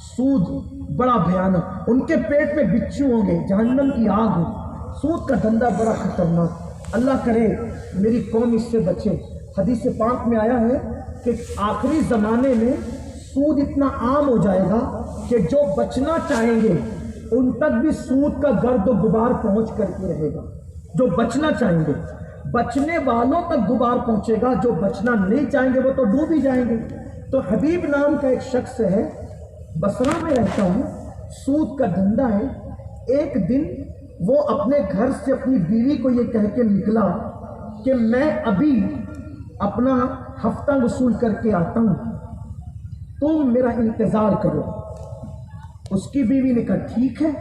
سود بڑا بھیانک، ان کے پیٹ میں بچھو ہوں گے، جہنم کی آگ ہوگی۔ سود کا دھندا بڑا خطرناک، اللہ کرے میری قوم اس سے بچے۔ حدیث پاک میں آیا ہے کہ آخری زمانے میں سود اتنا عام ہو جائے گا کہ جو بچنا چاہیں گے ان تک بھی سود کا گرد و غبار پہنچ کر کے رہے گا۔ جو بچنا چاہیں گے، بچنے والوں تک غبار پہنچے گا، جو بچنا نہیں چاہیں گے وہ تو ڈوب ہی جائیں گے۔ تو حبیب نام کا ایک شخص ہے، بصرہ میں رہتا ہے، سود کا دھندا ہے۔ ایک دن وہ اپنے گھر سے اپنی بیوی کو یہ کہہ کے نکلا کہ میں ابھی اپنا ہفتہ وصول کر کے آتا ہوں، تم میرا انتظار کرو۔ اس کی بیوی نے کہا ٹھیک ہے۔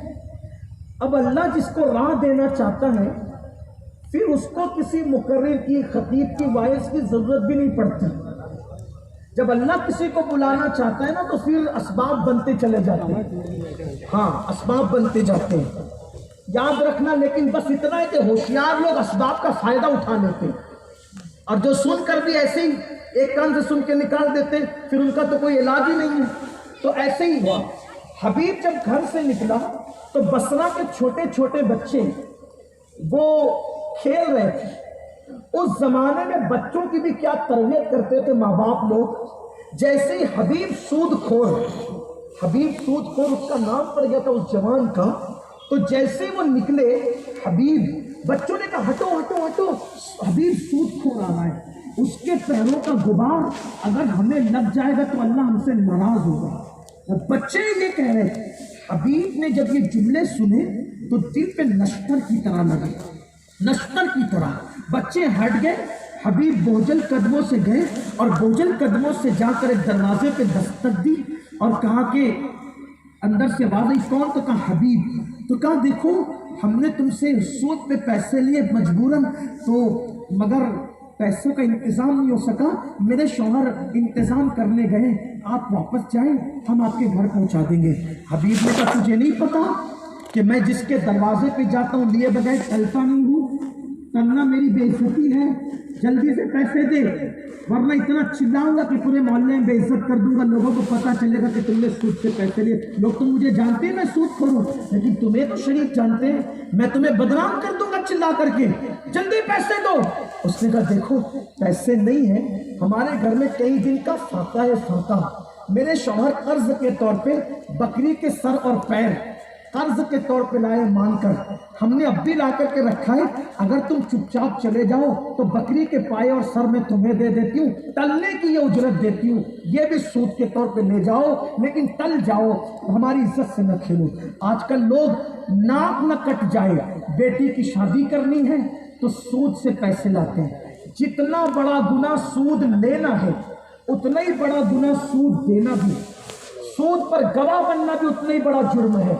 اب اللہ جس کو راہ دینا چاہتا ہے پھر اس کو کسی مقرر کی، خطیب کی، وائز کی ضرورت بھی نہیں پڑتی۔ جب اللہ کسی کو بلانا چاہتا ہے نا تو پھر اسباب بنتے چلے جاتے ہیں۔ ہاں، اسباب بنتے جاتے ہیں، یاد رکھنا۔ لیکن بس اتنا ہے کہ ہوشیار لوگ اسباب کا فائدہ اٹھا لیتے ہیں، اور جو سن کر بھی ایسے ہی ایک کان سے سن کے نکال دیتے ہیں، پھر ان کا تو کوئی علاج ہی نہیں ہے۔ تو ایسے ہی ہوا، حبیب جب گھر سے نکلا تو بصرہ کے چھوٹے چھوٹے بچے وہ کھیل رہے تھے۔ اس زمانے میں بچوں کی بھی کیا تربیت کرتے تھے ماں باپ لوگ۔ جیسے ہی حبیب سود خور اس کا نام پڑ گیا تھا اس جوان کا، تو جیسے وہ نکلے حبیب، بچوں نے کہا ہٹو ہٹو ہٹو، حبیب سود خور آ رہا ہے، اس کے پیروں کا غبار اگر ہمیں لگ جائے گا تو اللہ ہم سے ناراض ہوگا۔ اور بچے یہ کہہ رہے تھے۔ حبیب نے جب یہ جملے سنے تو دل پہ نشتر کی طرح لگے، نشتر کی طرح۔ بچے ہٹ گئے، حبیب بوجھل قدموں سے گئے اور بوجھل قدموں سے جا کر ایک دروازے پہ دستک دی اور کہا کہ اندر سے آواز آئی کون؟ تو کہا حبیب۔ تو کہا دیکھو ہم نے تم سے سود پہ پیسے لیے مجبوراً، تو مگر پیسوں کا انتظام نہیں ہو سکا، میرے شوہر انتظام کرنے گئے، آپ واپس جائیں، ہم آپ کے گھر پہنچا دیں گے۔ حبیب نے کہا تجھے نہیں پتا کہ میں جس کے دروازے پہ جاتا ہوں لیے بغیر ٹلتا نہیں ہوں؟ ٹلنا میری بے عزتی ہے، جلدی سے پیسے دے ورنہ اتنا چلاؤں گا کہ پورے محلے میں بے عزت کر دوں گا، لوگوں کو پتہ چلے گا کہ تم نے سود سے پیسے لیے۔ لوگ تو مجھے جانتے ہیں میں سود خور ہوں، لیکن تمہیں تو شریف جانتے ہیں، میں تمہیں بدنام کر دوں گا چلا کر کے، جلدی پیسے دو۔ اس نے کہا دیکھو پیسے نہیں ہیں، ہمارے گھر میں کئی دن کا فاقہ ہے، فاقہ۔ میرے شوہر قرض کے طور پہ بکری کے سر اور پیر قرض کے طور پہ لائے مان کر، ہم نے اب بھی لا کر کے رکھا ہے، اگر تم چپ چاپ چلے جاؤ تو بکری کے پائے اور سر میں تمہیں دے دیتی ہوں، ٹلنے کی یہ اجرت دیتی ہوں، یہ بھی سود کے طور پہ لے جاؤ، لیکن ٹل جاؤ، ہماری عزت سے نہ کھیلو۔ آج کل لوگ ناک نہ کٹ جائے، بیٹی کی شادی کرنی ہے تو سود سے پیسے لاتے ہیں۔ جتنا بڑا گناہ سود لینا ہے اتنا ہی بڑا گناہ سود دینا بھی، سود پر گواہ بننا بھی اتنا ہی بڑا جرم ہے۔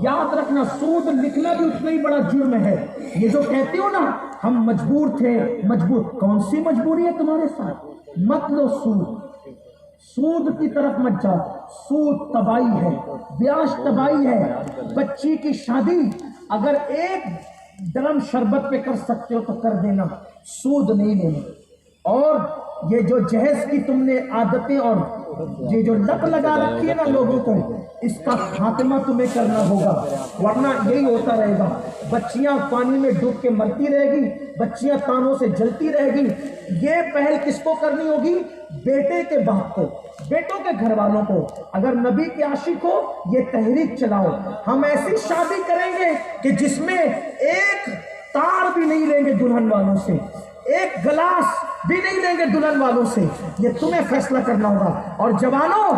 یاد رکھنا سود لکھنا بھی اتنا ہی بڑا جرم ہے۔ یہ جو کہتے ہو نا ہم مجبور تھے، مجبور کون سی مجبوری ہے تمہارے ساتھ؟ مت لو سود، سود کی طرف مت جاؤ، سود تباہی ہے، بیاج تباہی ہے۔ بچی کی شادی اگر ایک ڈرم شربت پہ کر سکتے ہو تو کر دینا، سود نہیں لینا۔ اور یہ جو جہیز کی تم نے عادتیں اور یہ جو لت لگا رکھی ہے نا لوگوں کو، اس کا خاتمہ تمہیں کرنا ہوگا، ورنہ یہی ہوتا رہے گا۔ بچیاں پانی میں ڈوب کے مرتی رہے گی، بچیاں تانوں سے جلتی رہے گی۔ یہ پہل کس کو کرنی ہوگی؟ بیٹے کے باپ کو، بیٹوں کے گھر والوں کو۔ اگر نبی کے عاشق ہو یہ تحریک چلاؤ، ہم ایسی شادی کریں گے کہ جس میں ایک تار بھی نہیں لیں گے دلہن والوں سے، ایک گلاس بھی نہیں لیں گے دلہن والوں سے۔ یہ تمہیں فیصلہ کرنا ہوگا۔ اور جوانوں،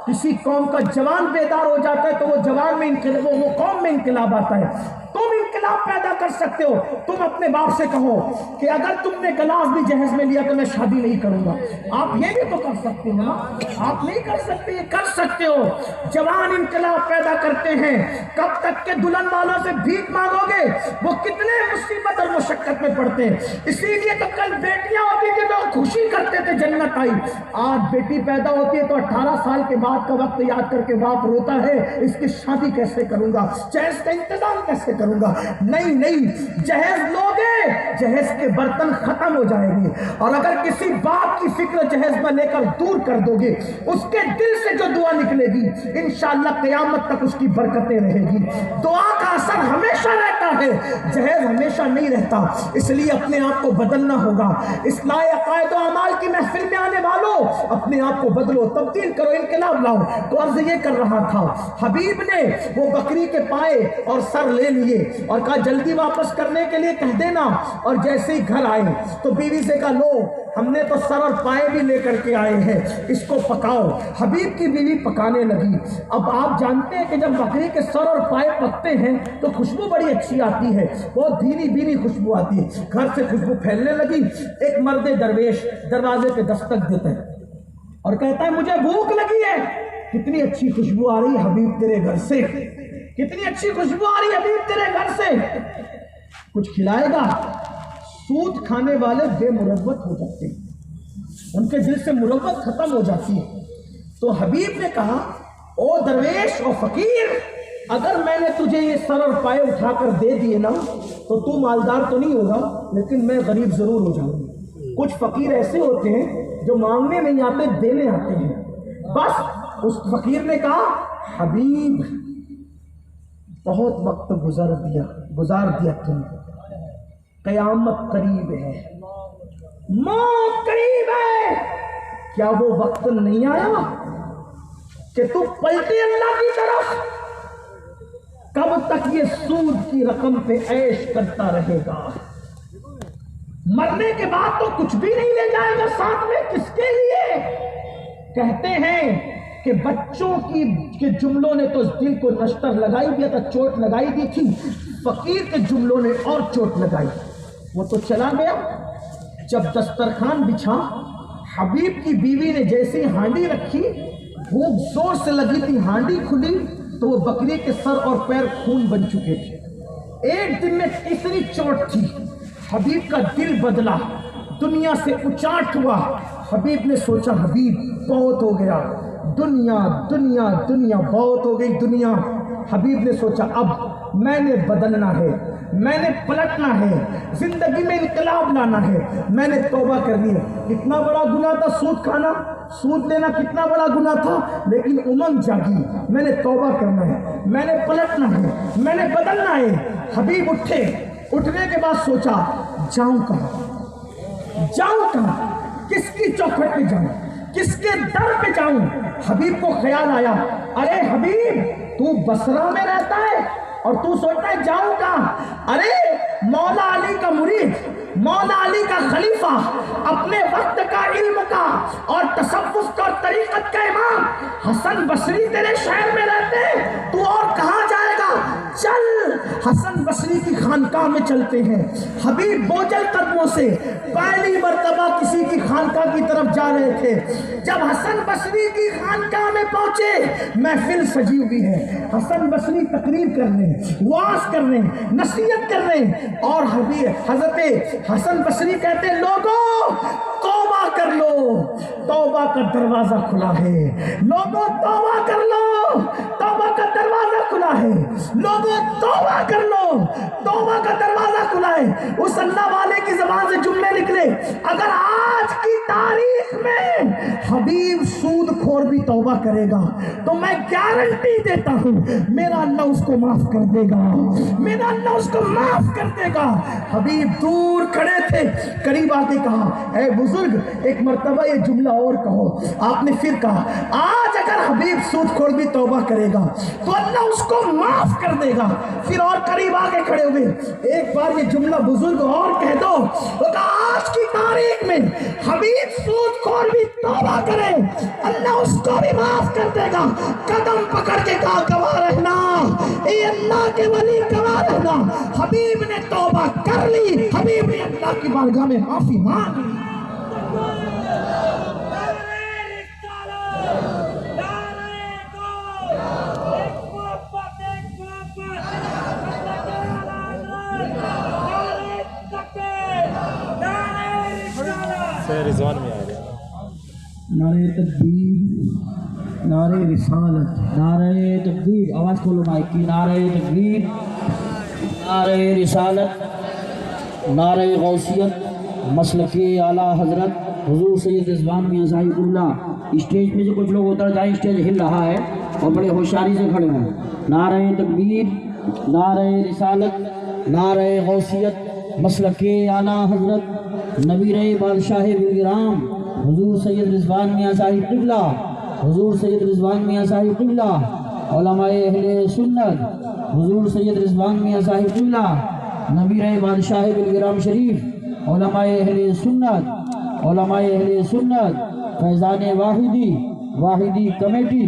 کسی قوم کا جوان بیدار ہو جاتا ہے تو وہ جوان میں وہ قوم میں انقلاب آتا ہے۔ تم انقلاب پیدا کر سکتے ہو۔ تم اپنے باپ سے کہو کہ اگر تم نے گلاس بھی جہیز میں لیا تو میں شادی نہیں کروں گا۔ آپ یہ بھی تو کر سکتے ہو نا، آپ نہیں کر سکتے، یہ کر سکتے ہو۔ جوان انقلاب پیدا کرتے ہیں۔ کب تک کہ دلہن والوں سے بھیک مانگو گے؟ وہ کتنے مصیبت اور مشقت میں پڑتے ہیں۔ اسی لیے تو کل بیٹیاں ہوتی تھی تو خوشی کرتے تھے جنت آئی۔ آج بیٹی پیدا ہوتی ہے تو 18 سال کے بعد کا وقت یاد کر کے باپ روتا ہے، اس کی شادی کیسے کروں گا، جہیز کا انتظام کیسے کروں گا۔ نہیں نہیں، جہیز لوگے جہیز کے برتن ختم ہو جائیں گے، اور اگر کسی بات کی فکر جہیز میں لے کر دور کر دو گے، اس کے دل سے جو دعا نکلے گی انشاءاللہ قیامت تک اس کی برکتیں رہے گی۔ دعا کا اثر ہمیشہ رہتا ہے، جہیز ہمیشہ نہیں رہتا، اس لیے اپنے آپ کو بدلنا ہوگا۔ اصلاح عقائد و اعمال کی محفل میں آنے والوں، اپنے آپ کو بدلو، تبدیل کرو، انقلاب لاؤ۔ تو عرض یہ کر رہا تھا، حبیب نے وہ بکری کے پائے اور سر لے لیے اور کہا جلدی واپس کرنے کے لیے کہہ دینا، اور جیسے ہی گھر آئے تو بیوی سے کہا لو ہم نے تو سر اور پائے بھی لے کر کے آئے ہیں، اس کو پکاؤ۔ حبیب کی بیوی پکانے لگی۔ اب آپ جانتے ہیں کہ جب بکری کے سر اور پائے پکتے ہیں تو خوشبو بڑی اچھی آتی ہے، بہت دھیمی دھیمی خوشبو آتی ہے، گھر سے خوشبو پھیلنے لگی۔ ایک مرد درویش دروازے پہ دستک دیتا ہے اور کہتا ہے مجھے بھوک لگی ہے۔ کتنی اچھی خوشبو آ رہی حبیب تیرے گھر سے، کتنی اچھی خوشبو آ رہی حبیب تیرے گھر سے، کچھ کھلائے گا؟ سود کھانے والے بے مروت ہو جاتے ہیں، ان کے دل سے مروت ختم ہو جاتی ہے۔ تو حبیب نے کہا او درویش او فقیر، اگر میں نے تجھے یہ سر اور پائے اٹھا کر دے دیے نا تو تو مالدار تو نہیں ہوگا لیکن میں غریب ضرور ہو جاؤں گا۔ کچھ فقیر ایسے ہوتے ہیں جو مانگنے نہیں آتے، دینے آتے ہیں۔ بس اس فقیر نے کہا حبیب بہت وقت گزار دیا تم، قیامت قریب ہے، موت قریب ہے، کیا وہ وقت نہیں آیا کہ تو پلٹے اللہ کی طرف؟ کب تک یہ سود کی رقم پہ عیش کرتا رہے گا؟ مرنے کے بعد تو کچھ بھی نہیں لے جائے گا ساتھ میں، کس کے لیے؟ کہتے ہیں کہ بچوں کے جملوں نے تو دل کو نشتر لگائی دیا تھا، چوٹ لگائی دی تھی، فقیر کے جملوں نے اور چوٹ لگائی۔ وہ تو چلا گیا۔ جب دسترخوان بچھا، حبیب کی بیوی نے جیسے ہانڈی رکھی، بھوک زور سے لگی تھی، ہانڈی کھلی تو وہ بکری کے سر اور پیر خون بن چکے تھے۔ ایک دن میں تیسری چوٹ تھی، حبیب کا دل بدلا، دنیا سے اچاٹ ہوا۔ حبیب نے سوچا حبیب بہت ہو گیا، دنیا دنیا دنیا بہت ہو گئی دنیا۔ حبیب نے سوچا اب میں نے بدلنا ہے، میں نے پلٹنا ہے، زندگی میں انقلاب لانا ہے، میں نے توبہ کرنی ہے۔ کتنا بڑا گناہ تھا سود کھانا، سود لینا کتنا بڑا گناہ تھا، لیکن امنگ جاگی، میں نے توبہ کرنا ہے، میں نے پلٹنا ہے، میں نے بدلنا ہے۔ حبیب اٹھے، اٹھنے کے بعد سوچا جاؤں کہاں، کس کی چوکھٹ پہ جاؤں، کس کے در پہ جاؤں؟ حبیب کو خیال آیا، ارے حبیب تو بصرہ میں رہتا ہے اور تو سوچتا ہے جاؤں کہاں؟ ارے مولا علی کا مرید، مولا علی کا خلیفہ، اپنے وقت کا، علم کا اور تصوف کا اور طریقت کا امام حسن بصری تیرے شہر میں رہتے ہیں، تو اور کہاں جائے گا؟ چل حسن بصری کی خانقاہ میں چلتے ہیں۔ حبیب بوجھل قدموں سے پہلی مرتبہ کسی کی خانقاہ کی طرف جا رہے تھے۔ جب حسن بصری کی خانقاہ میں پہنچے، محفل سجی ہوئی ہے، حسن بصری تقریر کر رہے ہیں، وعظ کر رہے ہیں، نصیحت کر رہے ہیں، اور حضرت حسن بصری کہتے ہیں لوگوں توبہ کر لو، توبہ کا دروازہ کھلا ہے، لوگوں توبہ کر لو، توبہ کا دروازہ کھلا ہے، لوگوں توبہ کر لو، توبہ کا دروازہ کھلا ہے۔ اس اللہ والے کی زبان سے جملے نکلے، اگر آج کی تاریخ میں حبیب سود خور بھی توبہ کرے گا تو میں گارنٹی دیتا ہوں میرا اللہ اس کو معاف کر دے گا، میرا اللہ اس کو معاف کر دے گا۔ حبیب دور کھڑے تھے، قریب آ کے کہا اے بزرگ ایک مرتبہ یہ جملہ اور کہو۔ آپ نے پھر کہا آج اگر حبیب سود خور بھی توبہ کرے گا تو اللہ اس کو معاف کر دے گا۔ پھر اور قریب آ کے کھڑے ہوئے، ایک بار یہ جملہ بزرگ اور کہہ دو۔ وہ کہا آج کی تاریخ میں حبیب سود خور بھی توبہ کرے اللہ اس کو بھی معاف کر دے گا۔ قدم پکڑ کے کہا گواہ رہنا اے اللہ کے ولی، گواہ رہنا حبیب نے توبہ کر لی، حبیب نے اللہ کی بارگاہ میں معافی مانگ لی۔ رضوان میں آ گیا، نعرہ تکبیر، نعرہ رسالت، نعرہ تکبیر، آواز کھولو مائک کی، نعرہ تکبیر، نعرہ رسالت، نعرہ غوثیت، مسلک اعلیٰ حضرت حضور سید رضوان میاں صاحب اللہ۔ اسٹیج پہ سے کچھ لوگ اتر جائیں، اسٹیج ہل رہا ہے اور بڑے ہوشیاری سے کھڑے ہیں۔ نعرہ تکبیر، نعرہ رسالت، نعرہ غوثیت، مسلک اعلیٰ حضرت نبیر بادشاہ بالگرام حضور سید رضوان میاں صاحب قبلہ، حضور سید رضوان میاں صاحب قبلہ، علماء اہل سنت حضور سید رضوان میاں صاحب قبلہ، نبیر بادشاہ بالگرام شریف، علماء اہل سنت، علماء اہل سنت، فیضان واحدی کمیٹی،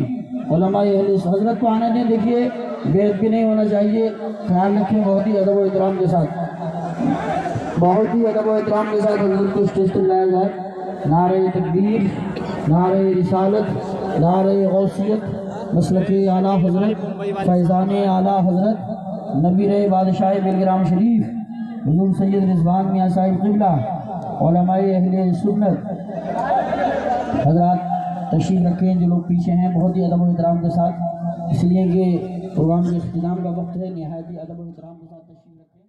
علماء اہل حضرت کو آنے دیں۔ دیکھیے بیعت بھی نہیں ہونا چاہیے، خیال رکھیں، بہت ہی ادب و احترام کے ساتھ، بہت ہی ادب و احترام کے ساتھ حضور کو اسٹیج پر لایا جائے۔ نعرہ تکبیر، نعرہ رسالت، نعرہ غوثیت، مسلک اعلیٰ حضرت، فیضان اعلیٰ حضرت نبیر بادشاہ بالگرام شریف حضور سید رضوان میاں صاحب قبلہ، علماء اہل سنت حضرات تشریف رکھیں۔ جو لوگ پیچھے ہیں بہت ہی ادب و احترام کے ساتھ، اس لیے کہ پروگرام کے اختتام کا وقت ہے، نہایت ہی ادب و احترام کے ساتھ تشریف رکھیں۔